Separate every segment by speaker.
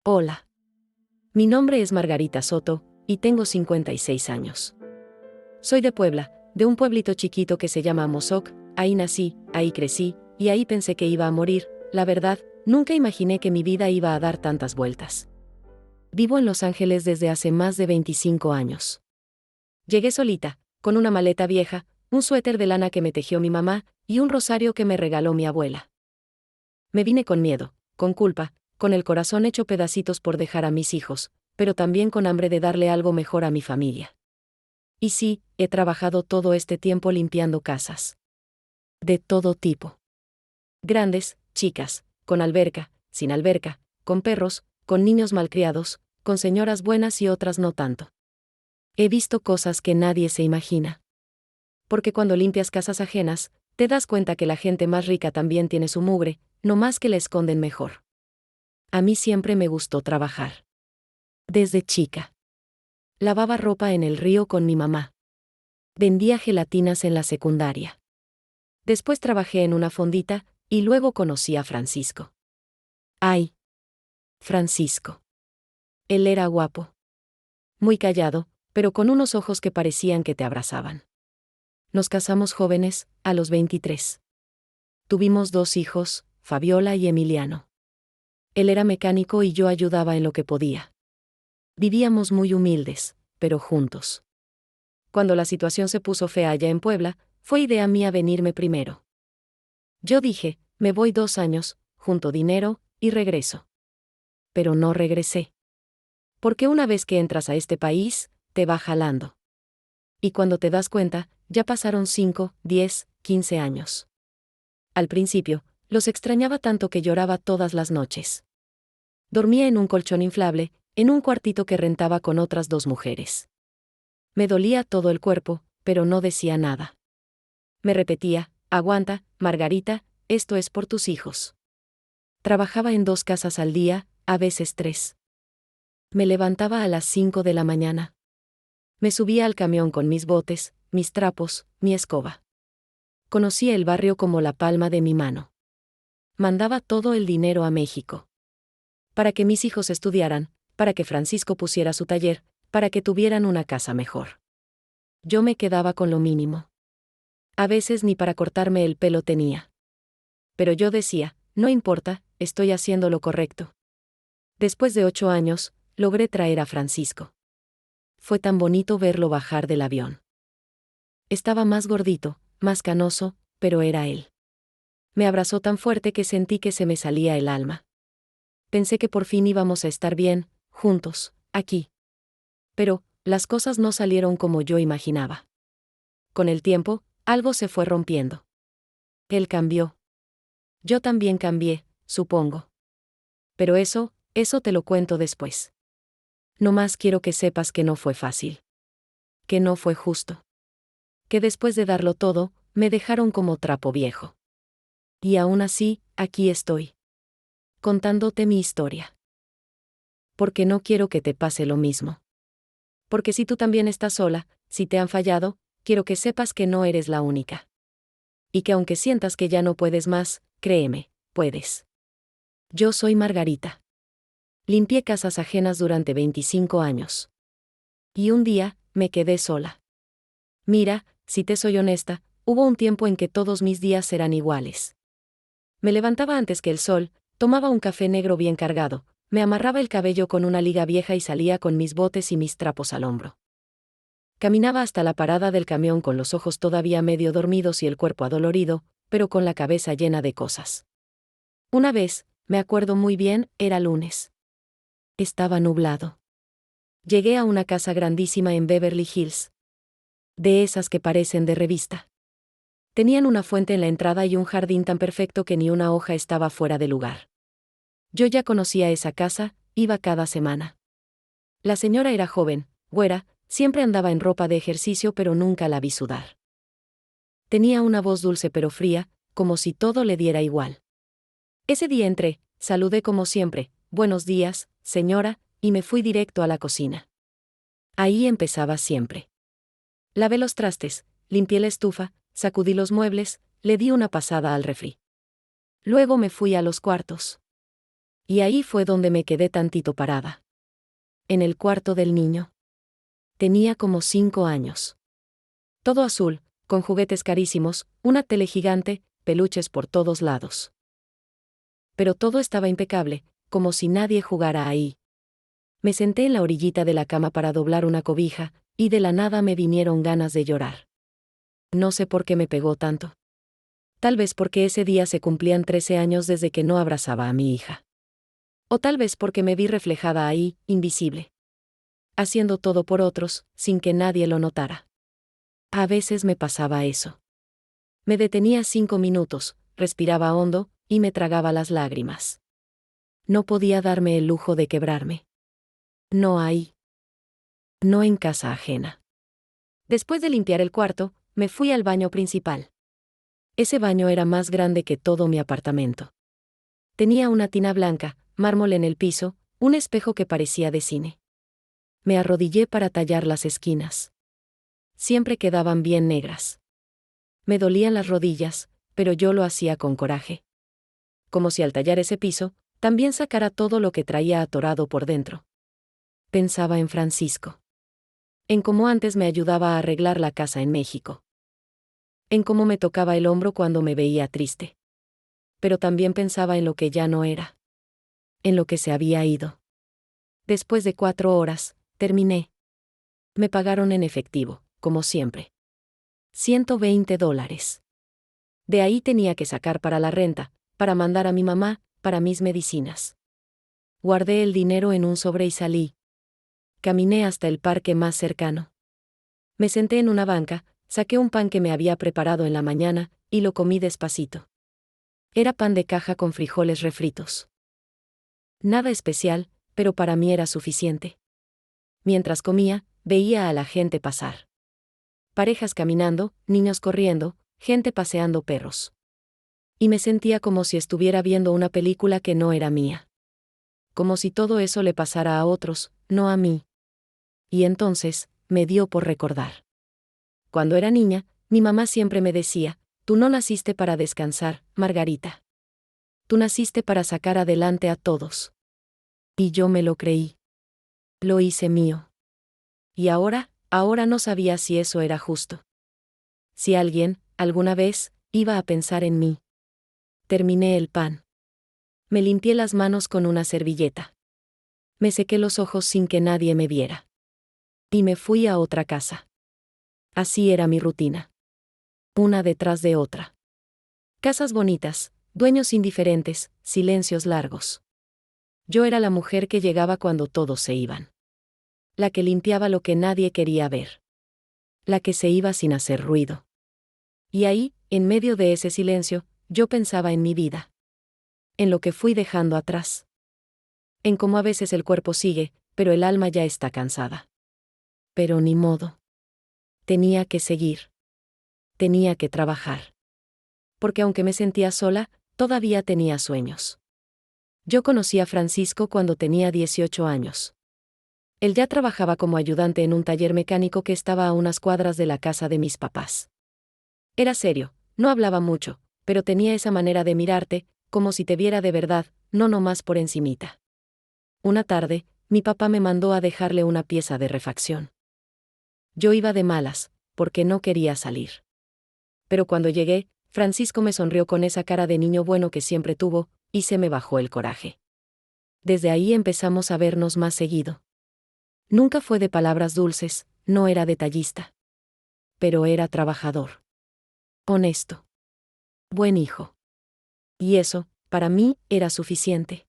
Speaker 1: Hola. Mi nombre es Margarita Soto, y tengo 56 años. Soy de Puebla, de un pueblito chiquito que se llama Amozoc. Ahí nací, ahí crecí, y ahí pensé que iba a morir. La verdad, nunca imaginé que mi vida iba a dar tantas vueltas. Vivo en Los Ángeles desde hace más de 25 años. Llegué solita, con una maleta vieja, un suéter de lana que me tejió mi mamá, y un rosario que me regaló mi abuela. Me vine con miedo, con culpa, con el corazón hecho pedacitos por dejar a mis hijos, pero también con hambre de darle algo mejor a mi familia. Y sí, he trabajado todo este tiempo limpiando casas. De todo tipo. Grandes, chicas, con alberca, sin alberca, con perros, con niños malcriados, con señoras buenas y otras no tanto. He visto cosas que nadie se imagina. Porque cuando limpias casas ajenas, te das cuenta que la gente más rica también tiene su mugre, no más que la esconden mejor. A mí siempre me gustó trabajar. Desde chica. Lavaba ropa en el río con mi mamá. Vendía gelatinas en la secundaria. Después trabajé en una fondita, y luego conocí a Francisco. ¡Ay! Francisco. Él era guapo. Muy callado, pero con unos ojos que parecían que te abrazaban. Nos casamos jóvenes, a los 23. Tuvimos 2 hijos, Fabiola y Emiliano. Él era mecánico y yo ayudaba en lo que podía. Vivíamos muy humildes, pero juntos. Cuando la situación se puso fea allá en Puebla, fue idea mía venirme primero. Yo dije, me voy 2 años, junto dinero, y regreso. Pero no regresé. Porque una vez que entras a este país, te va jalando. Y cuando te das cuenta, ya pasaron 5, 10, 15 años. Al principio, los extrañaba tanto que lloraba todas las noches. Dormía en un colchón inflable, en un cuartito que rentaba con otras 2 mujeres. Me dolía todo el cuerpo, pero no decía nada. Me repetía, aguanta, Margarita, esto es por tus hijos. Trabajaba en 2 casas al día, a veces 3. Me levantaba a las 5 de la mañana. Me subía al camión con mis botes, mis trapos, mi escoba. Conocía el barrio como la palma de mi mano. Mandaba todo el dinero a México. Para que mis hijos estudiaran, para que Francisco pusiera su taller, para que tuvieran una casa mejor. Yo me quedaba con lo mínimo. A veces ni para cortarme el pelo tenía. Pero yo decía, no importa, estoy haciendo lo correcto. Después de 8 años, logré traer a Francisco. Fue tan bonito verlo bajar del avión. Estaba más gordito, más canoso, pero era él. Me abrazó tan fuerte que sentí que se me salía el alma. Pensé que por fin íbamos a estar bien, juntos, aquí. Pero, las cosas no salieron como yo imaginaba. Con el tiempo, algo se fue rompiendo. Él cambió. Yo también cambié, supongo. Pero eso te lo cuento después. No más quiero que sepas que no fue fácil. Que no fue justo. Que después de darlo todo, me dejaron como trapo viejo. Y aún así, aquí estoy. Contándote mi historia. Porque no quiero que te pase lo mismo. Porque si tú también estás sola, si te han fallado, quiero que sepas que no eres la única. Y que aunque sientas que ya no puedes más, créeme, puedes. Yo soy Margarita. Limpié casas ajenas durante 25 años. Y un día, me quedé sola. Mira, si te soy honesta, hubo un tiempo en que todos mis días eran iguales. Me levantaba antes que el sol, tomaba un café negro bien cargado, me amarraba el cabello con una liga vieja y salía con mis botes y mis trapos al hombro. Caminaba hasta la parada del camión con los ojos todavía medio dormidos y el cuerpo adolorido, pero con la cabeza llena de cosas. Una vez, me acuerdo muy bien, era lunes. Estaba nublado. Llegué a una casa grandísima en Beverly Hills. De esas que parecen de revista. Tenían una fuente en la entrada y un jardín tan perfecto que ni una hoja estaba fuera de lugar. Yo ya conocía esa casa, iba cada semana. La señora era joven, güera, siempre andaba en ropa de ejercicio pero nunca la vi sudar. Tenía una voz dulce pero fría, como si todo le diera igual. Ese día entré, saludé como siempre, buenos días, señora, y me fui directo a la cocina. Ahí empezaba siempre. Lavé los trastes, limpié la estufa, sacudí los muebles, le di una pasada al refri. Luego me fui a los cuartos. Y ahí fue donde me quedé tantito parada. En el cuarto del niño. Tenía como 5 años. Todo azul, con juguetes carísimos, una tele gigante, peluches por todos lados. Pero todo estaba impecable, como si nadie jugara ahí. Me senté en la orillita de la cama para doblar una cobija, y de la nada me vinieron ganas de llorar. No sé por qué me pegó tanto. Tal vez porque ese día se cumplían 13 años desde que no abrazaba a mi hija. O tal vez porque me vi reflejada ahí, invisible. Haciendo todo por otros, sin que nadie lo notara. A veces me pasaba eso. Me detenía 5 minutos, respiraba hondo, y me tragaba las lágrimas. No podía darme el lujo de quebrarme. No ahí. No en casa ajena. Después de limpiar el cuarto, me fui al baño principal. Ese baño era más grande que todo mi apartamento. Tenía una tina blanca, mármol en el piso, un espejo que parecía de cine. Me arrodillé para tallar las esquinas. Siempre quedaban bien negras. Me dolían las rodillas, pero yo lo hacía con coraje. Como si al tallar ese piso, también sacara todo lo que traía atorado por dentro. Pensaba en Francisco. En cómo antes me ayudaba a arreglar la casa en México. En cómo me tocaba el hombro cuando me veía triste. Pero también pensaba en lo que ya no era. En lo que se había ido. Después de 4 horas, terminé. Me pagaron en efectivo, como siempre. $120. De ahí tenía que sacar para la renta, para mandar a mi mamá, para mis medicinas. Guardé el dinero en un sobre y salí. Caminé hasta el parque más cercano. Me senté en una banca, saqué un pan que me había preparado en la mañana, y lo comí despacito. Era pan de caja con frijoles refritos. Nada especial, pero para mí era suficiente. Mientras comía, veía a la gente pasar. Parejas caminando, niños corriendo, gente paseando perros. Y me sentía como si estuviera viendo una película que no era mía. Como si todo eso le pasara a otros, no a mí. Y entonces, me dio por recordar. Cuando era niña, mi mamá siempre me decía, tú no naciste para descansar, Margarita. Tú naciste para sacar adelante a todos. Y yo me lo creí. Lo hice mío. Y ahora no sabía si eso era justo. Si alguien, alguna vez, iba a pensar en mí. Terminé el pan. Me limpié las manos con una servilleta. Me sequé los ojos sin que nadie me viera. Y me fui a otra casa. Así era mi rutina. Una detrás de otra. Casas bonitas, dueños indiferentes, silencios largos. Yo era la mujer que llegaba cuando todos se iban. La que limpiaba lo que nadie quería ver. La que se iba sin hacer ruido. Y ahí, en medio de ese silencio, yo pensaba en mi vida. En lo que fui dejando atrás. En cómo a veces el cuerpo sigue, pero el alma ya está cansada. Pero ni modo. Tenía que seguir. Tenía que trabajar. Porque aunque me sentía sola, todavía tenía sueños. Yo conocí a Francisco cuando tenía 18 años. Él ya trabajaba como ayudante en un taller mecánico que estaba a unas cuadras de la casa de mis papás. Era serio, no hablaba mucho, pero tenía esa manera de mirarte, como si te viera de verdad, no nomás por encimita. Una tarde, mi papá me mandó a dejarle una pieza de refacción. Yo iba de malas, porque no quería salir. Pero cuando llegué, Francisco me sonrió con esa cara de niño bueno que siempre tuvo, y se me bajó el coraje. Desde ahí empezamos a vernos más seguido. Nunca fue de palabras dulces, no era detallista. Pero era trabajador. Honesto. Buen hijo. Y eso, para mí, era suficiente.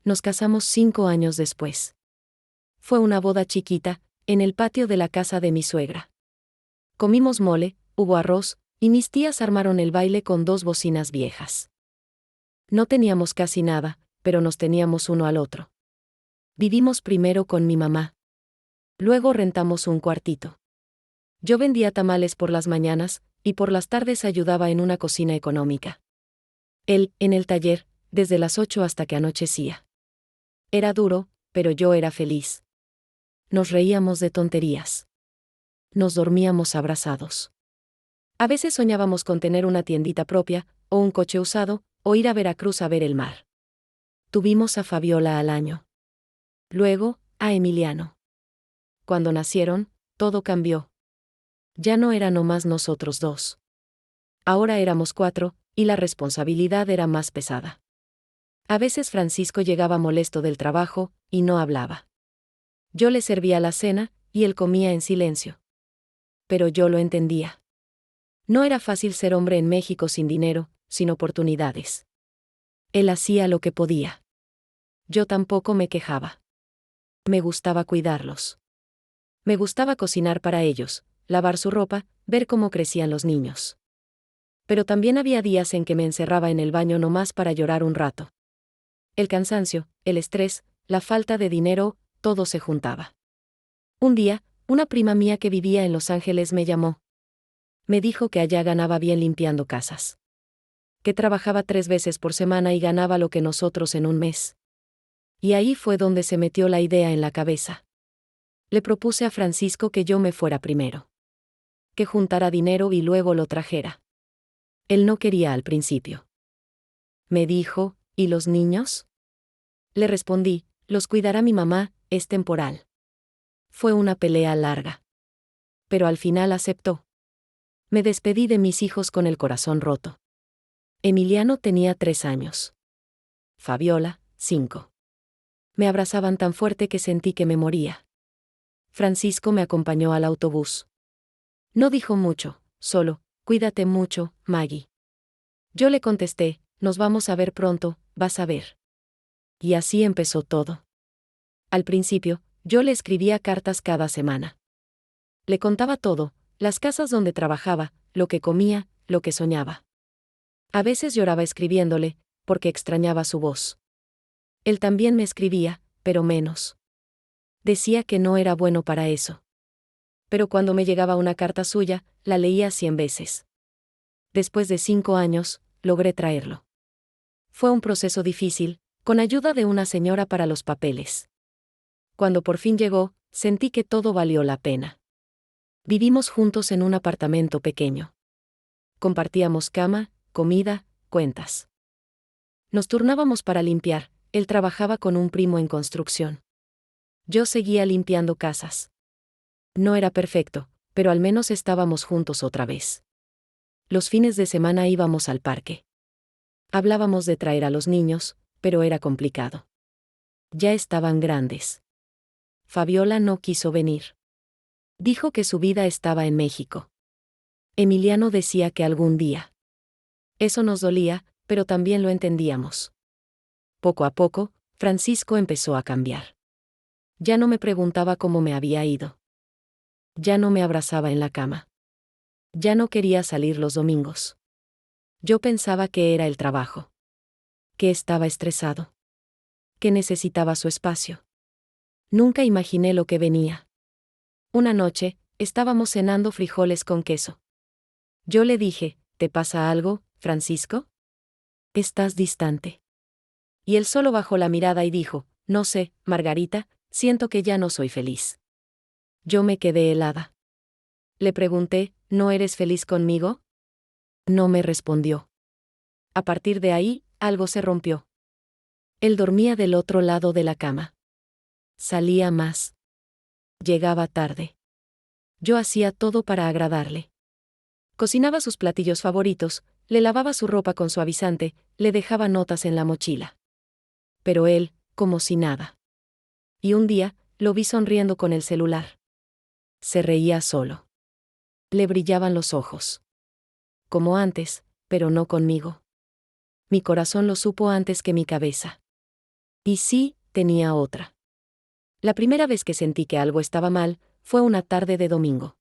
Speaker 1: Nos casamos 5 años después. Fue una boda chiquita, en el patio de la casa de mi suegra. Comimos mole, hubo arroz, y mis tías armaron el baile con 2 bocinas viejas. No teníamos casi nada, pero nos teníamos uno al otro. Vivimos primero con mi mamá. Luego rentamos un cuartito. Yo vendía tamales por las mañanas, y por las tardes ayudaba en una cocina económica. Él, en el taller, desde las 8 hasta que anochecía. Era duro, pero yo era feliz. Nos reíamos de tonterías. Nos dormíamos abrazados. A veces soñábamos con tener una tiendita propia, o un coche usado, o ir a Veracruz a ver el mar. Tuvimos a Fabiola al año. Luego, a Emiliano. Cuando nacieron, todo cambió. Ya no eran nomás nosotros dos. Ahora éramos 4, y la responsabilidad era más pesada. A veces Francisco llegaba molesto del trabajo, y no hablaba. Yo le servía la cena, y él comía en silencio. Pero yo lo entendía. No era fácil ser hombre en México sin dinero, sin oportunidades. Él hacía lo que podía. Yo tampoco me quejaba. Me gustaba cuidarlos. Me gustaba cocinar para ellos, lavar su ropa, ver cómo crecían los niños. Pero también había días en que me encerraba en el baño nomás para llorar un rato. El cansancio, el estrés, la falta de dinero, todo se juntaba. Un día, una prima mía que vivía en Los Ángeles me llamó. Me dijo que allá ganaba bien limpiando casas. Que trabajaba 3 veces por semana y ganaba lo que nosotros en un mes. Y ahí fue donde se metió la idea en la cabeza. Le propuse a Francisco que yo me fuera primero. Que juntara dinero y luego lo trajera. Él no quería al principio. Me dijo, ¿y los niños? Le respondí, los cuidará mi mamá, es temporal. Fue una pelea larga. Pero al final aceptó. Me despedí de mis hijos con el corazón roto. Emiliano tenía 3 años. Fabiola, 5. Me abrazaban tan fuerte que sentí que me moría. Francisco me acompañó al autobús. No dijo mucho, solo, cuídate mucho, Maggie. Yo le contesté, nos vamos a ver pronto, vas a ver. Y así empezó todo. Al principio, yo le escribía cartas cada semana. Le contaba todo, las casas donde trabajaba, lo que comía, lo que soñaba. A veces lloraba escribiéndole, porque extrañaba su voz. Él también me escribía, pero menos. Decía que no era bueno para eso. Pero cuando me llegaba una carta suya, la leía 100 veces. Después de 5 años, logré traerlo. Fue un proceso difícil, con ayuda de una señora para los papeles. Cuando por fin llegó, sentí que todo valió la pena. Vivimos juntos en un apartamento pequeño. Compartíamos cama, comida, cuentas. Nos turnábamos para limpiar, él trabajaba con un primo en construcción. Yo seguía limpiando casas. No era perfecto, pero al menos estábamos juntos otra vez. Los fines de semana íbamos al parque. Hablábamos de traer a los niños, pero era complicado. Ya estaban grandes. Fabiola no quiso venir. Dijo que su vida estaba en México. Emiliano decía que algún día. Eso nos dolía, pero también lo entendíamos. Poco a poco, Francisco empezó a cambiar. Ya no me preguntaba cómo me había ido. Ya no me abrazaba en la cama. Ya no quería salir los domingos. Yo pensaba que era el trabajo. Que estaba estresado. Que necesitaba su espacio. Nunca imaginé lo que venía. Una noche, estábamos cenando frijoles con queso. Yo le dije, ¿te pasa algo, Francisco? Estás distante. Y él solo bajó la mirada y dijo, no sé, Margarita, siento que ya no soy feliz. Yo me quedé helada. Le pregunté, ¿no eres feliz conmigo? No me respondió. A partir de ahí, algo se rompió. Él dormía del otro lado de la cama. Salía más. Llegaba tarde. Yo hacía todo para agradarle. Cocinaba sus platillos favoritos, le lavaba su ropa con suavizante, le dejaba notas en la mochila. Pero él, como si nada. Y un día, lo vi sonriendo con el celular. Se reía solo. Le brillaban los ojos. Como antes, pero no conmigo. Mi corazón lo supo antes que mi cabeza. Y sí, tenía otra. La primera vez que sentí que algo estaba mal, fue una tarde de domingo.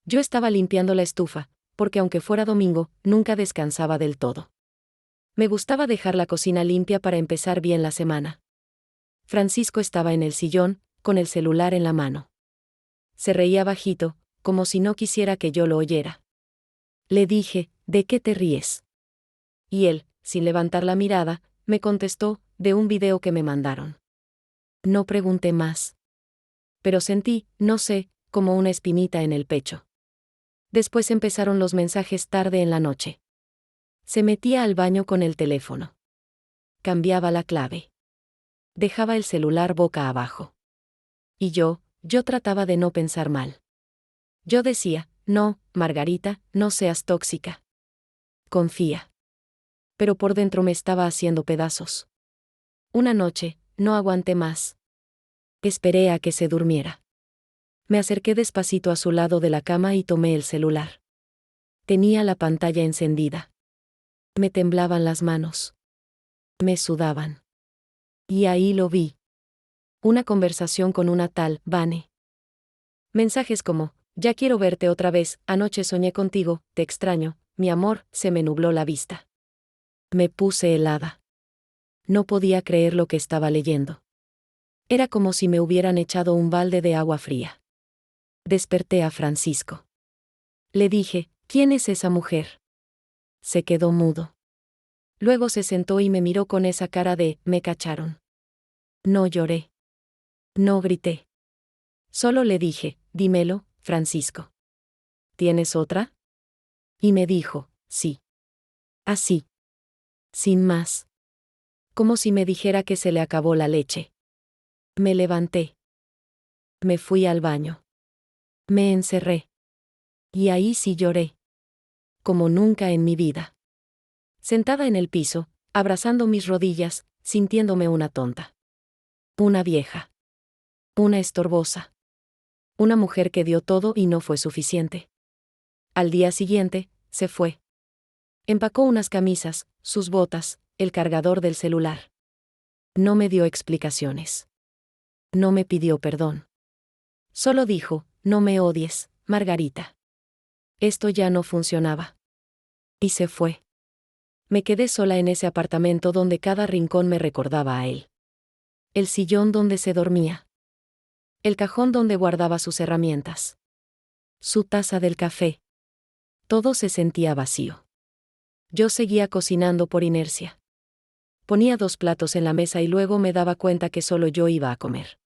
Speaker 1: Yo estaba limpiando la estufa, porque aunque fuera domingo, nunca descansaba del todo. Me gustaba dejar la cocina limpia para empezar bien la semana. Francisco estaba en el sillón, con el celular en la mano. Se reía bajito, como si no quisiera que yo lo oyera. Le dije, ¿de qué te ríes? Y él, sin levantar la mirada, me contestó, de un video que me mandaron. No pregunté más. Pero sentí, no sé, como una espinita en el pecho. Después empezaron los mensajes tarde en la noche. Se metía al baño con el teléfono. cambiaba la clave. Dejaba el celular boca abajo. Y yo trataba de no pensar mal. Yo decía, no, Margarita, no seas tóxica. Confía. Pero por dentro me estaba haciendo pedazos. Una noche, no aguanté más. Esperé a que se durmiera. Me acerqué despacito a su lado de la cama y tomé el celular. Tenía la pantalla encendida. Me temblaban las manos. Me sudaban. Y ahí lo vi. Una conversación con una tal Vane. Mensajes como, ya quiero verte otra vez, anoche soñé contigo, te extraño, mi amor, se me nubló la vista. Me puse helada. No podía creer lo que estaba leyendo. Era como si me hubieran echado un balde de agua fría. Desperté a Francisco. Le dije, ¿quién es esa mujer? Se quedó mudo. Luego se sentó y me miró con esa cara de, me cacharon. No lloré. No grité. Solo le dije, dímelo, Francisco. ¿Tienes otra? Y me dijo, sí. Así. Sin más. Como si me dijera que se le acabó la leche. Me levanté. Me fui al baño. Me encerré. Y ahí sí lloré. Como nunca en mi vida. Sentada en el piso, abrazando mis rodillas, sintiéndome una tonta. Una vieja. Una estorbosa. Una mujer que dio todo y no fue suficiente. Al día siguiente, se fue. Empacó unas camisas, sus botas, el cargador del celular. No me dio explicaciones. No me pidió perdón. Solo dijo, no me odies, Margarita. Esto ya no funcionaba. Y se fue. Me quedé sola en ese apartamento donde cada rincón me recordaba a él. El sillón donde se dormía. El cajón donde guardaba sus herramientas. Su taza del café. Todo se sentía vacío. Yo seguía cocinando por inercia. Ponía 2 platos en la mesa y luego me daba cuenta que solo yo iba a comer.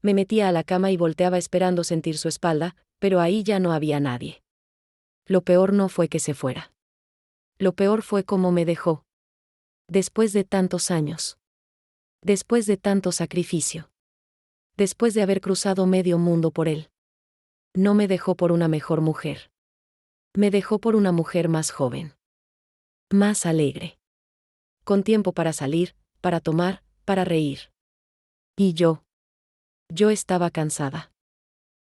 Speaker 1: Me metía a la cama y volteaba esperando sentir su espalda, pero ahí ya no había nadie. Lo peor no fue que se fuera. Lo peor fue cómo me dejó. Después de tantos años. Después de tanto sacrificio. Después de haber cruzado medio mundo por él. No me dejó por una mejor mujer. Me dejó por una mujer más joven. Más alegre. Con tiempo para salir, para tomar, para reír. Y yo estaba cansada.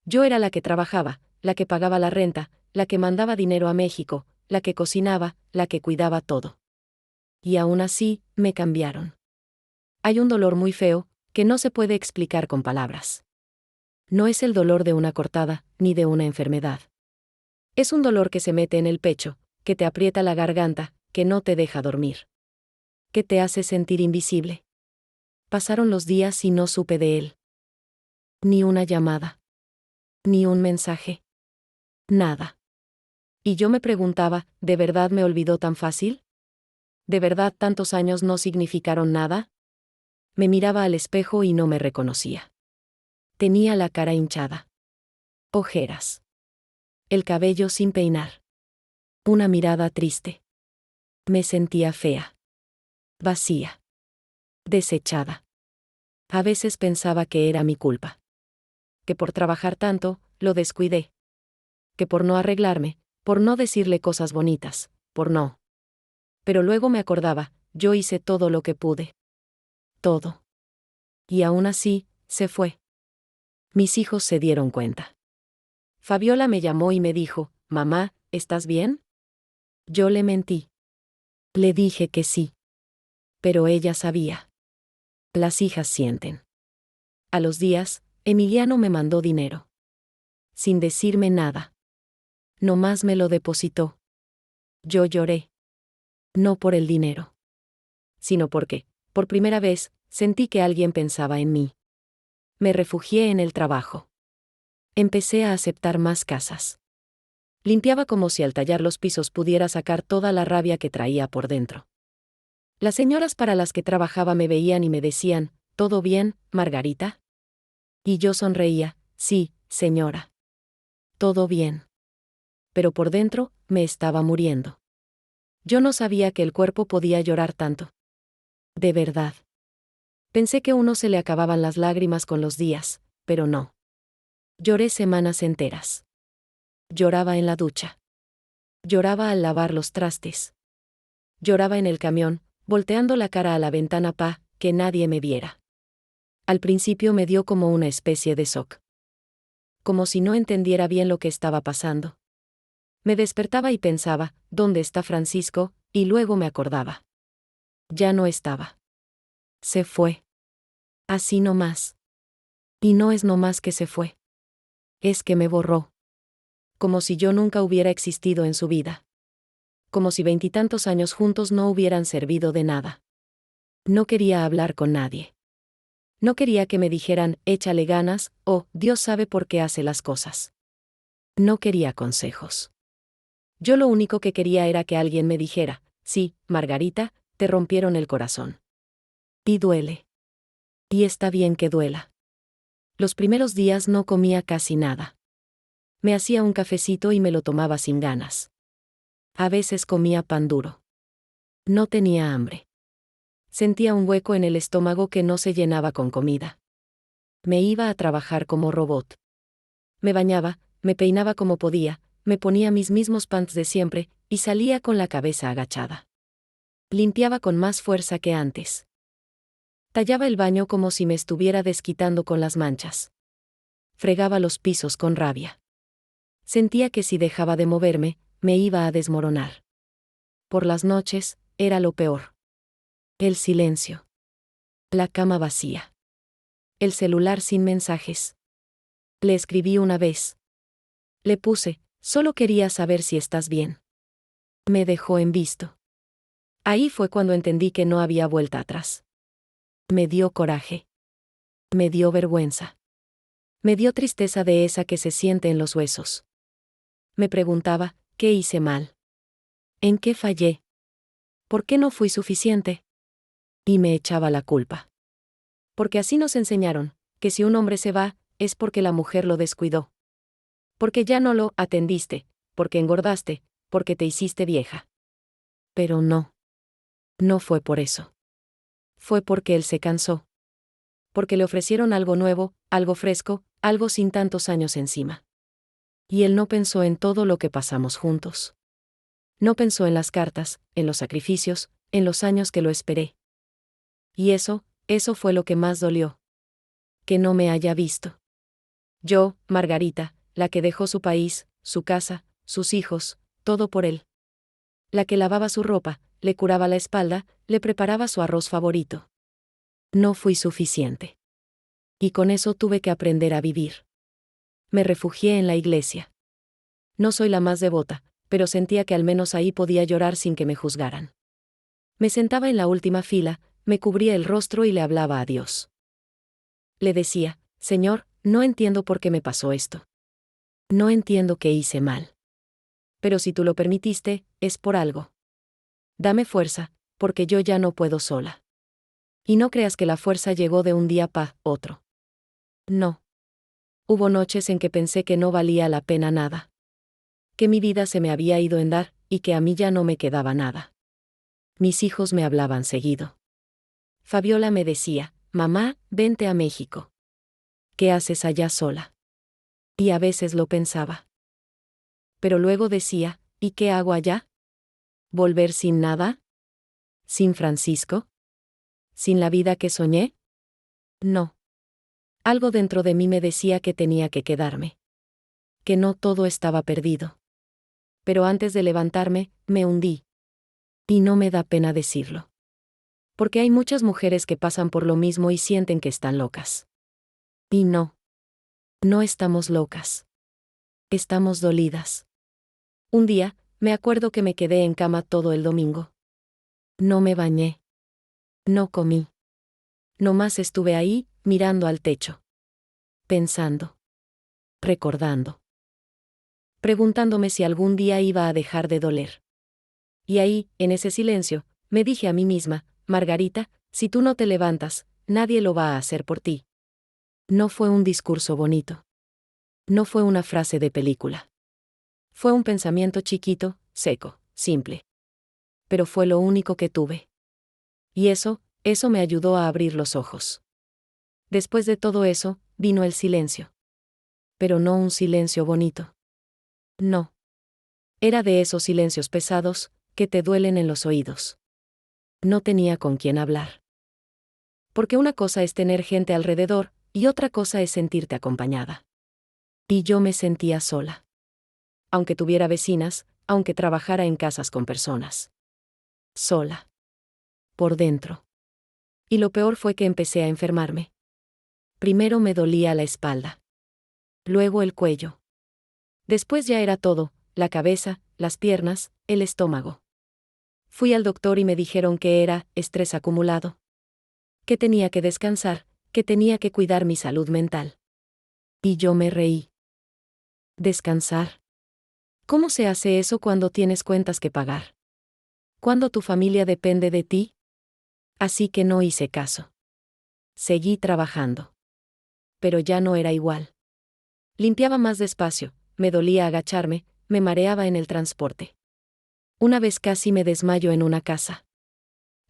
Speaker 1: Yo era la que trabajaba, la que pagaba la renta, la que mandaba dinero a México, la que cocinaba, la que cuidaba todo. Y aún así, me cambiaron. Hay un dolor muy feo, que no se puede explicar con palabras. No es el dolor de una cortada, ni de una enfermedad. Es un dolor que se mete en el pecho, que te aprieta la garganta, que no te deja dormir. Que te hace sentir invisible. Pasaron los días y no supe de él. Ni una llamada. Ni un mensaje. Nada. Y yo me preguntaba, ¿de verdad me olvidó tan fácil? ¿De verdad tantos años no significaron nada? Me miraba al espejo y no me reconocía. Tenía la cara hinchada. Ojeras. El cabello sin peinar. Una mirada triste. Me sentía fea. Vacía. Desechada. A veces pensaba que era mi culpa. Que por trabajar tanto, lo descuidé. Que por no arreglarme, por no decirle cosas bonitas, por no. Pero luego me acordaba, yo hice todo lo que pude. Todo. Y aún así, se fue. Mis hijos se dieron cuenta. Fabiola me llamó y me dijo, mamá, ¿estás bien? Yo le mentí. Le dije que sí. Pero ella sabía. Las hijas sienten. A los días, Emiliano me mandó dinero. Sin decirme nada. Nomás me lo depositó. Yo lloré. No por el dinero. Sino porque, por primera vez, sentí que alguien pensaba en mí. Me refugié en el trabajo. Empecé a aceptar más casas. Limpiaba como si al tallar los pisos pudiera sacar toda la rabia que traía por dentro. Las señoras para las que trabajaba me veían y me decían, ¿todo bien, Margarita? Y yo sonreía, sí, señora. Todo bien. Pero por dentro, me estaba muriendo. Yo no sabía que el cuerpo podía llorar tanto. De verdad. Pensé que a uno se le acababan las lágrimas con los días, pero no. Lloré semanas enteras. Lloraba en la ducha. Lloraba al lavar los trastes. Lloraba en el camión, volteando la cara a la ventana pa' que nadie me viera. Al principio me dio como una especie de shock. Como si no entendiera bien lo que estaba pasando. Me despertaba y pensaba, ¿dónde está Francisco? Y luego me acordaba. Ya no estaba. Se fue. Así nomás. Y no es nomás que se fue. Es que me borró. Como si yo nunca hubiera existido en su vida. Como si 20 años juntos no hubieran servido de nada. No quería hablar con nadie. No quería que me dijeran, échale ganas, o, Dios sabe por qué hace las cosas. No quería consejos. Yo lo único que quería era que alguien me dijera, sí, Margarita, te rompieron el corazón. Y duele. Y está bien que duela. Los primeros días no comía casi nada. Me hacía un cafecito y me lo tomaba sin ganas. A veces comía pan duro. No tenía hambre. Sentía un hueco en el estómago que no se llenaba con comida. Me iba a trabajar como robot. Me bañaba, me peinaba como podía, me ponía mis mismos pants de siempre, y salía con la cabeza agachada. Limpiaba con más fuerza que antes. Tallaba el baño como si me estuviera desquitando con las manchas. Fregaba los pisos con rabia. Sentía que si dejaba de moverme, me iba a desmoronar. Por las noches, era lo peor. El silencio. La cama vacía. El celular sin mensajes. Le escribí una vez. Le puse, solo quería saber si estás bien. Me dejó en visto. Ahí fue cuando entendí que no había vuelta atrás. Me dio coraje. Me dio vergüenza. Me dio tristeza de esa que se siente en los huesos. Me preguntaba, ¿qué hice mal? ¿En qué fallé? ¿Por qué no fui suficiente? Y me echaba la culpa. Porque así nos enseñaron, que si un hombre se va, es porque la mujer lo descuidó. Porque ya no lo atendiste, porque engordaste, porque te hiciste vieja. Pero no. No fue por eso. Fue porque él se cansó. Porque le ofrecieron algo nuevo, algo fresco, algo sin tantos años encima. Y él no pensó en todo lo que pasamos juntos. No pensó en las cartas, en los sacrificios, en los años que lo esperé. Y eso fue lo que más dolió. Que no me haya visto. Yo, Margarita, la que dejó su país, su casa, sus hijos, todo por él. La que lavaba su ropa, le curaba la espalda, le preparaba su arroz favorito. No fui suficiente. Y con eso tuve que aprender a vivir. Me refugié en la iglesia. No soy la más devota, pero sentía que al menos ahí podía llorar sin que me juzgaran. Me sentaba en la última fila, me cubría el rostro y le hablaba a Dios. Le decía, Señor, no entiendo por qué me pasó esto. No entiendo qué hice mal. Pero si tú lo permitiste, es por algo. Dame fuerza, porque yo ya no puedo sola. Y no creas que la fuerza llegó de un día pa' otro. No. Hubo noches en que pensé que no valía la pena nada. Que mi vida se me había ido en dar, y que a mí ya no me quedaba nada. Mis hijos me hablaban seguido. Fabiola me decía, mamá, vente a México. ¿Qué haces allá sola? Y a veces lo pensaba. Pero luego decía, ¿y qué hago allá? ¿Volver sin nada? ¿Sin Francisco? ¿Sin la vida que soñé? No. Algo dentro de mí me decía que tenía que quedarme. Que no todo estaba perdido. Pero antes de levantarme, me hundí. Y no me da pena decirlo. Porque hay muchas mujeres que pasan por lo mismo y sienten que están locas. Y no. No estamos locas. Estamos dolidas. Un día, me acuerdo que me quedé en cama todo el domingo. No me bañé. No comí. Nomás estuve ahí, mirando al techo. Pensando. Recordando. Preguntándome si algún día iba a dejar de doler. Y ahí, en ese silencio, me dije a mí misma, Margarita, si tú no te levantas, nadie lo va a hacer por ti. No fue un discurso bonito. No fue una frase de película. Fue un pensamiento chiquito, seco, simple. Pero fue lo único que tuve. Y Eso me ayudó a abrir los ojos. Después de todo eso, vino el silencio. Pero no un silencio bonito. No. Era de esos silencios pesados, que te duelen en los oídos. No tenía con quién hablar. Porque una cosa es tener gente alrededor, y otra cosa es sentirte acompañada. Y yo me sentía sola. Aunque tuviera vecinas, aunque trabajara en casas con personas. Sola. Por dentro. Y lo peor fue que empecé a enfermarme. Primero me dolía la espalda. Luego el cuello. Después ya era todo, la cabeza, las piernas, el estómago. Fui al doctor y me dijeron que era estrés acumulado. Que tenía que descansar, que tenía que cuidar mi salud mental. Y yo me reí. ¿Descansar? ¿Cómo se hace eso cuando tienes cuentas que pagar? ¿Cuándo tu familia depende de ti? Así que no hice caso. Seguí trabajando. Pero ya no era igual. Limpiaba más despacio, me dolía agacharme, me mareaba en el transporte. Una vez casi me desmayo en una casa.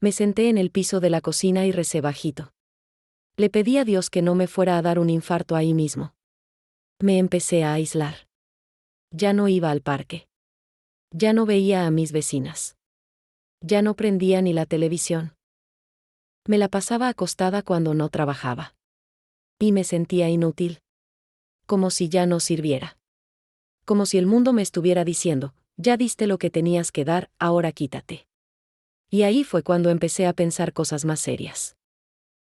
Speaker 1: Me senté en el piso de la cocina y recé bajito. Le pedí a Dios que no me fuera a dar un infarto ahí mismo. Me empecé a aislar. Ya no iba al parque. Ya no veía a mis vecinas. Ya no prendía ni la televisión. Me la pasaba acostada cuando no trabajaba. Y me sentía inútil. Como si ya no sirviera. Como si el mundo me estuviera diciendo, ya diste lo que tenías que dar, ahora quítate. Y ahí fue cuando empecé a pensar cosas más serias.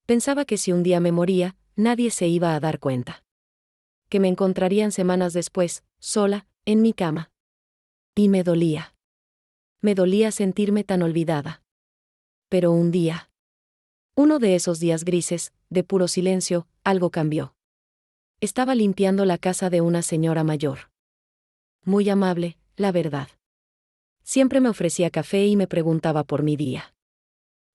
Speaker 1: Pensaba que si un día me moría, nadie se iba a dar cuenta. Que me encontrarían semanas después, sola, en mi cama. Y me dolía. Me dolía sentirme tan olvidada. Pero un día. Uno de esos días grises, de puro silencio, algo cambió. Estaba limpiando la casa de una señora mayor. Muy amable, la verdad. Siempre me ofrecía café y me preguntaba por mi día.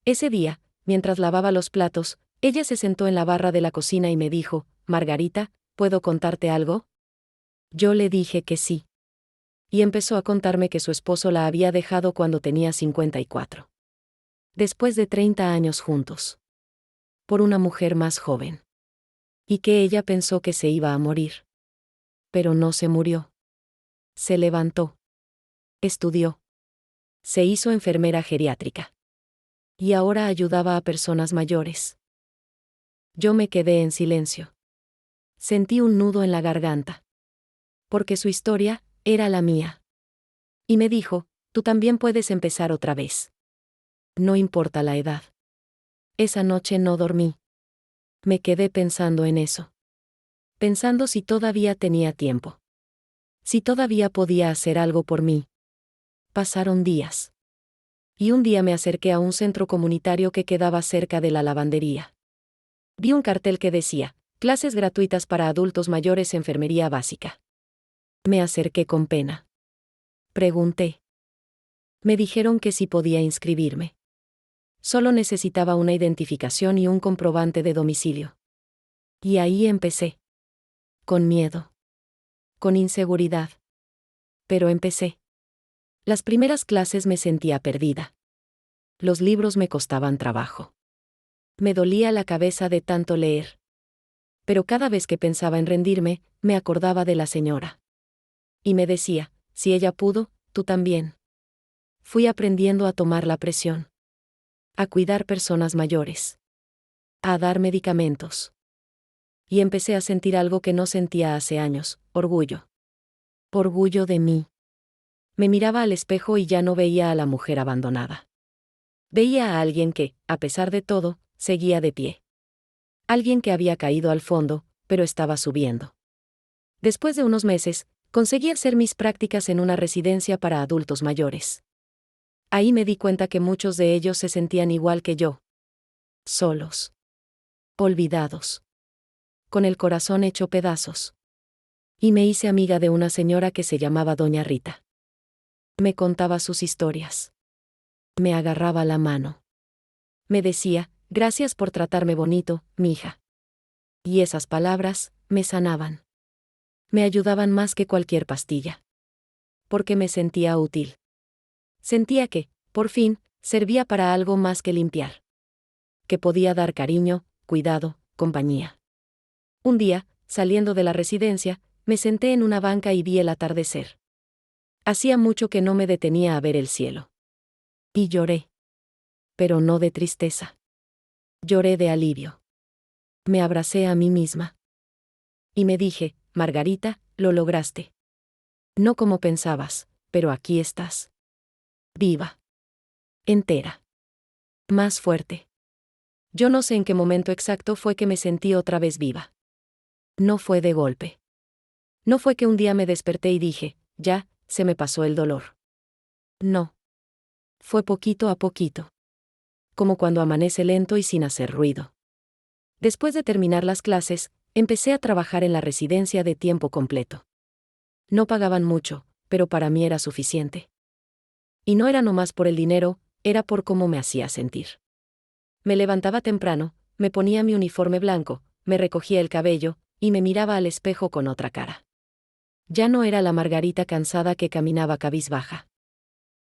Speaker 1: Ese día, mientras lavaba los platos, ella se sentó en la barra de la cocina y me dijo, Margarita, ¿puedo contarte algo? Yo le dije que sí. Y empezó a contarme que su esposo la había dejado cuando tenía 54. Después de 30 años juntos. Por una mujer más joven. Y que ella pensó que se iba a morir. Pero no se murió. Se levantó. Estudió. Se hizo enfermera geriátrica. Y ahora ayudaba a personas mayores. Yo me quedé en silencio. Sentí un nudo en la garganta. Porque su historia era la mía. Y me dijo, tú también puedes empezar otra vez. No importa la edad. Esa noche no dormí. Me quedé pensando en eso. Pensando si todavía tenía tiempo. Si todavía podía hacer algo por mí. Pasaron días. Y un día me acerqué a un centro comunitario que quedaba cerca de la lavandería. Vi un cartel que decía, clases gratuitas para adultos mayores, enfermería básica. Me acerqué con pena. Pregunté. Me dijeron que sí podía inscribirme. Solo necesitaba una identificación y un comprobante de domicilio. Y ahí empecé. Con miedo. Con inseguridad. Pero empecé. Las primeras clases me sentía perdida. Los libros me costaban trabajo. Me dolía la cabeza de tanto leer. Pero cada vez que pensaba en rendirme, me acordaba de la señora. Y me decía, si ella pudo, tú también. Fui aprendiendo a tomar la presión. A cuidar personas mayores. A dar medicamentos. Y empecé a sentir algo que no sentía hace años, orgullo. Orgullo de mí. Me miraba al espejo y ya no veía a la mujer abandonada. Veía a alguien que, a pesar de todo, seguía de pie. Alguien que había caído al fondo, pero estaba subiendo. Después de unos meses, conseguí hacer mis prácticas en una residencia para adultos mayores. Ahí me di cuenta que muchos de ellos se sentían igual que yo. Solos. Olvidados. Con el corazón hecho pedazos. Y me hice amiga de una señora que se llamaba Doña Rita. Me contaba sus historias. Me agarraba la mano. Me decía, gracias por tratarme bonito, mija. Y esas palabras, me sanaban. Me ayudaban más que cualquier pastilla. Porque me sentía útil. Sentía que, por fin, servía para algo más que limpiar. que podía dar cariño, cuidado, compañía. Un día, saliendo de la residencia, me senté en una banca y vi el atardecer. Hacía mucho que no me detenía a ver el cielo. Y lloré. Pero no de tristeza. Lloré de alivio. Me abracé a mí misma. Y me dije, Margarita, lo lograste. No como pensabas, pero aquí estás. Viva. Entera. Más fuerte. Yo no sé en qué momento exacto fue que me sentí otra vez viva. No fue de golpe. No fue que un día me desperté y dije, ya, se me pasó el dolor. No. Fue poquito a poquito. Como cuando amanece lento y sin hacer ruido. Después de terminar las clases, empecé a trabajar en la residencia de tiempo completo. No pagaban mucho, pero para mí era suficiente. Y no era nomás por el dinero, era por cómo me hacía sentir. Me levantaba temprano, me ponía mi uniforme blanco, me recogía el cabello, y me miraba al espejo con otra cara. Ya no era la Margarita cansada que caminaba cabizbaja.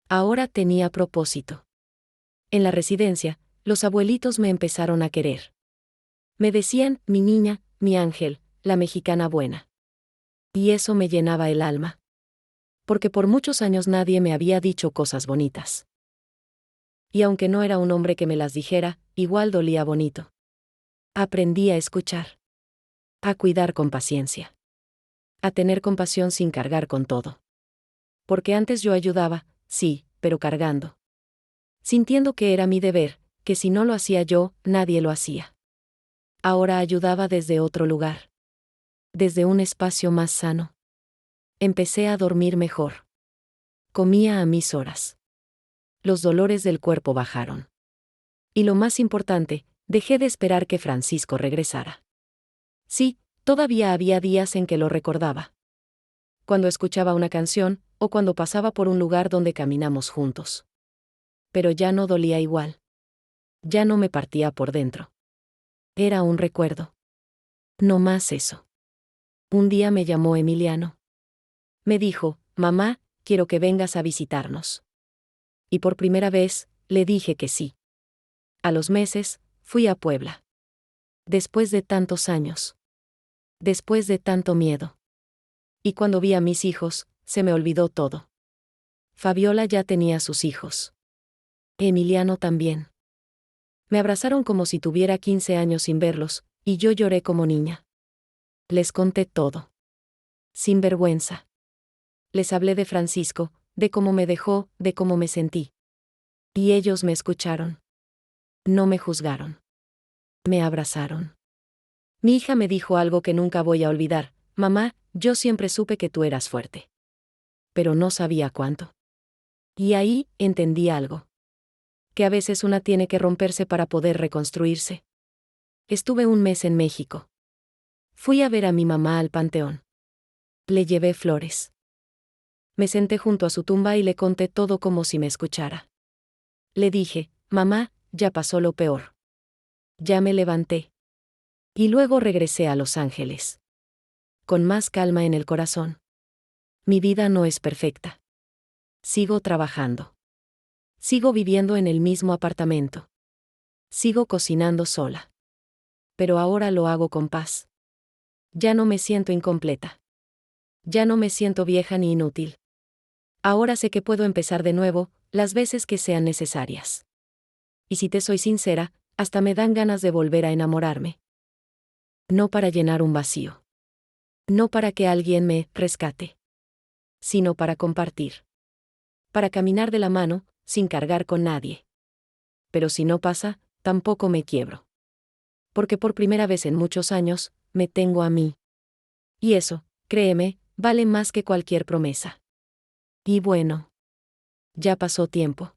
Speaker 1: Ahora tenía propósito. En la residencia, los abuelitos me empezaron a querer. Me decían, mi niña, mi ángel, la mexicana buena. Y eso me llenaba el alma. Porque por muchos años nadie me había dicho cosas bonitas. Y aunque no era un hombre que me las dijera, igual dolía bonito. Aprendí a escuchar. A cuidar con paciencia. A tener compasión sin cargar con todo. Porque antes yo ayudaba, sí, pero cargando. Sintiendo que era mi deber, que si no lo hacía yo, nadie lo hacía. Ahora ayudaba desde otro lugar. Desde un espacio más sano. Empecé a dormir mejor. Comía a mis horas. Los dolores del cuerpo bajaron. Y lo más importante, dejé de esperar que Francisco regresara. Sí, todavía había días en que lo recordaba. Cuando escuchaba una canción, o cuando pasaba por un lugar donde caminamos juntos. Pero ya no dolía igual. Ya no me partía por dentro. Era un recuerdo. No más eso. Un día me llamó Emiliano. Me dijo, mamá, quiero que vengas a visitarnos. Y por primera vez, le dije que sí. A los meses, fui a Puebla. Después de tantos años. Después de tanto miedo. Y cuando vi a mis hijos, se me olvidó todo. Fabiola ya tenía sus hijos. Emiliano también. Me abrazaron como si tuviera 15 años sin verlos, y yo lloré como niña. Les conté todo. Sin vergüenza. Les hablé de Francisco, de cómo me dejó, de cómo me sentí. Y ellos me escucharon. No me juzgaron. Me abrazaron. Mi hija me dijo algo que nunca voy a olvidar, mamá, yo siempre supe que tú eras fuerte. Pero no sabía cuánto. Y ahí, entendí algo. Que a veces una tiene que romperse para poder reconstruirse. Estuve un mes en México. Fui a ver a mi mamá al panteón. Le llevé flores. Me senté junto a su tumba y le conté todo como si me escuchara. Le dije, mamá, ya pasó lo peor. Ya me levanté. Y luego regresé a Los Ángeles. Con más calma en el corazón. Mi vida no es perfecta. Sigo trabajando. Sigo viviendo en el mismo apartamento. Sigo cocinando sola. Pero ahora lo hago con paz. Ya no me siento incompleta. Ya no me siento vieja ni inútil. Ahora sé que puedo empezar de nuevo, las veces que sean necesarias. Y si te soy sincera, hasta me dan ganas de volver a enamorarme. No para llenar un vacío. No para que alguien me rescate. Sino para compartir. Para caminar de la mano, sin cargar con nadie. Pero si no pasa, tampoco me quiebro. Porque por primera vez en muchos años, me tengo a mí. Y eso, créeme, vale más que cualquier promesa. Y bueno. Ya pasó tiempo.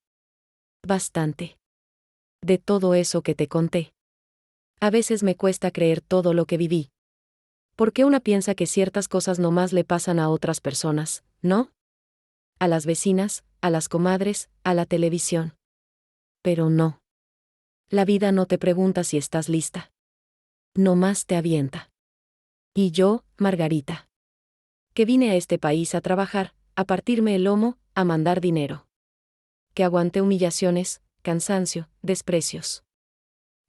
Speaker 1: Bastante. De todo eso que te conté. A veces me cuesta creer todo lo que viví. Porque una piensa que ciertas cosas nomás le pasan a otras personas, ¿no? A las vecinas, a las comadres, a la televisión. Pero no. La vida no te pregunta si estás lista. Nomás te avienta. Y yo, Margarita. Que vine a este país a trabajar, a partirme el lomo, a mandar dinero. Que aguanté humillaciones, cansancio, desprecios.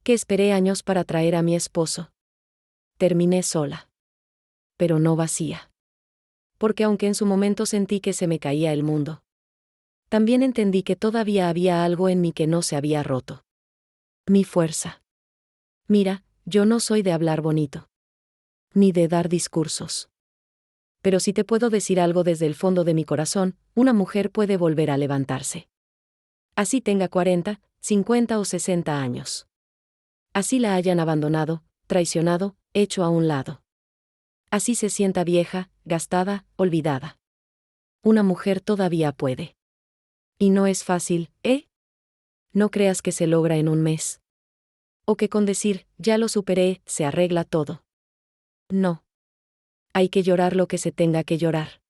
Speaker 1: Que esperé años para traer a mi esposo. Terminé sola. Pero no vacía. Porque aunque en su momento sentí que se me caía el mundo, también entendí que todavía había algo en mí que no se había roto. Mi fuerza. Mira, yo no soy de hablar bonito. Ni de dar discursos. Pero si te puedo decir algo desde el fondo de mi corazón, una mujer puede volver a levantarse. Así tenga 40, 50 o 60 años. Así la hayan abandonado, traicionado, hecho a un lado. Así se sienta vieja, gastada, olvidada. Una mujer todavía puede. Y no es fácil, ¿eh? No creas que se logra en un mes. O que con decir, ya lo superé, se arregla todo. No. Hay que llorar lo que se tenga que llorar.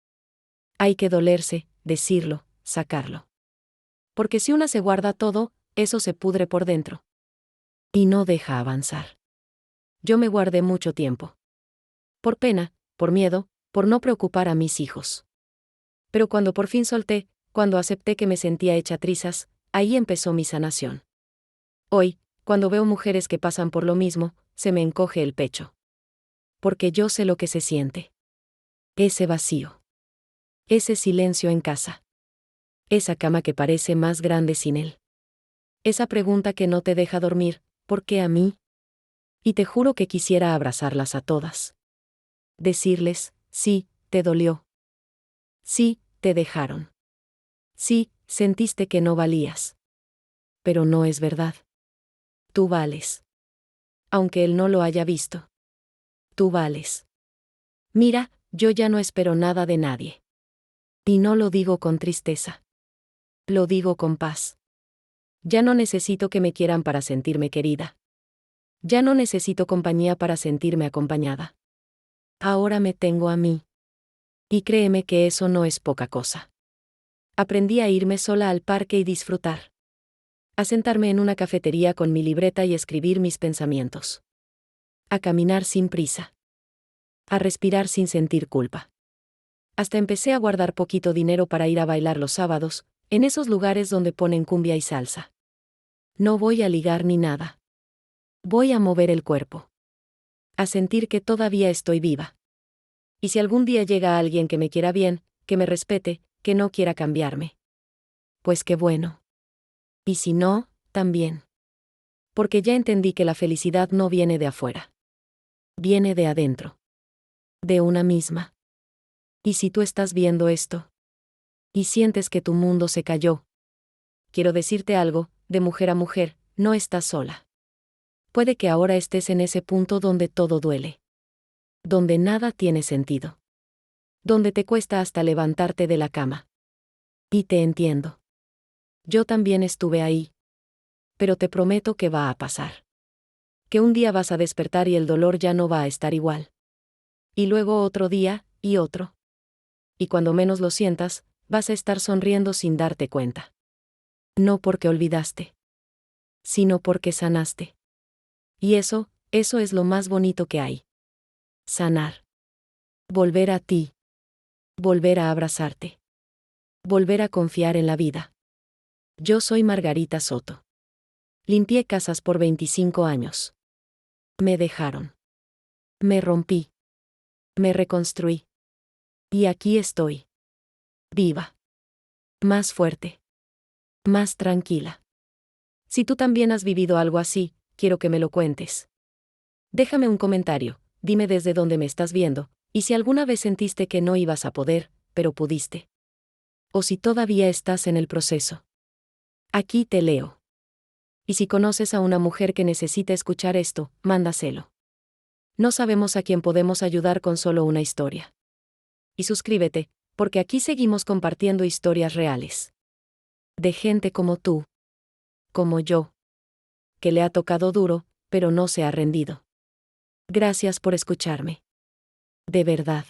Speaker 1: Hay que dolerse, decirlo, sacarlo. Porque si una se guarda todo, eso se pudre por dentro. Y no deja avanzar. Yo me guardé mucho tiempo. Por pena, por miedo, por no preocupar a mis hijos. Pero cuando por fin solté, cuando acepté que me sentía hecha trizas, ahí empezó mi sanación. Hoy, cuando veo mujeres que pasan por lo mismo, se me encoge el pecho. Porque yo sé lo que se siente. Ese vacío. Ese silencio en casa. Esa cama que parece más grande sin él. Esa pregunta que no te deja dormir, ¿por qué a mí? Y te juro que quisiera abrazarlas a todas. Decirles, sí, te dolió. Sí, te dejaron. Sí, sentiste que no valías. Pero no es verdad. Tú vales. Aunque él no lo haya visto. Tú vales. Mira, yo ya no espero nada de nadie. Y no lo digo con tristeza. Lo digo con paz. Ya no necesito que me quieran para sentirme querida. Ya no necesito compañía para sentirme acompañada. Ahora me tengo a mí. Y créeme que eso no es poca cosa. Aprendí a irme sola al parque y disfrutar. A sentarme en una cafetería con mi libreta y escribir mis pensamientos. A caminar sin prisa. A respirar sin sentir culpa. Hasta empecé a guardar poquito dinero para ir a bailar los sábados, en esos lugares donde ponen cumbia y salsa. No voy a ligar ni nada. Voy a mover el cuerpo. A sentir que todavía estoy viva. Y si algún día llega alguien que me quiera bien, que me respete, que no quiera cambiarme. Pues qué bueno. Y si no, también. Porque ya entendí que la felicidad no viene de afuera. Viene de adentro. De una misma. Y si tú estás viendo esto, y sientes que tu mundo se cayó, quiero decirte algo, de mujer a mujer, no estás sola. Puede que ahora estés en ese punto donde todo duele. Donde nada tiene sentido. Donde te cuesta hasta levantarte de la cama. Y te entiendo. Yo también estuve ahí. Pero te prometo que va a pasar. Que un día vas a despertar y el dolor ya no va a estar igual. Y luego otro día, y otro. Y cuando menos lo sientas, vas a estar sonriendo sin darte cuenta. No porque olvidaste. Sino porque sanaste. Y eso es lo más bonito que hay. Sanar. Volver a ti. Volver a abrazarte. Volver a confiar en la vida. Yo soy Margarita Soto. Limpié casas por 25 años. Me dejaron. Me rompí. Me reconstruí. Y aquí estoy. Viva. Más fuerte. Más tranquila. Si tú también has vivido algo así, quiero que me lo cuentes. Déjame un comentario, dime desde dónde me estás viendo, y si alguna vez sentiste que no ibas a poder, pero pudiste. O si todavía estás en el proceso. Aquí te leo. Y si conoces a una mujer que necesita escuchar esto, mándaselo. No sabemos a quién podemos ayudar con solo una historia. Y suscríbete, porque aquí seguimos compartiendo historias reales. De gente como tú. Como yo. Que le ha tocado duro, pero no se ha rendido. Gracias por escucharme. De verdad.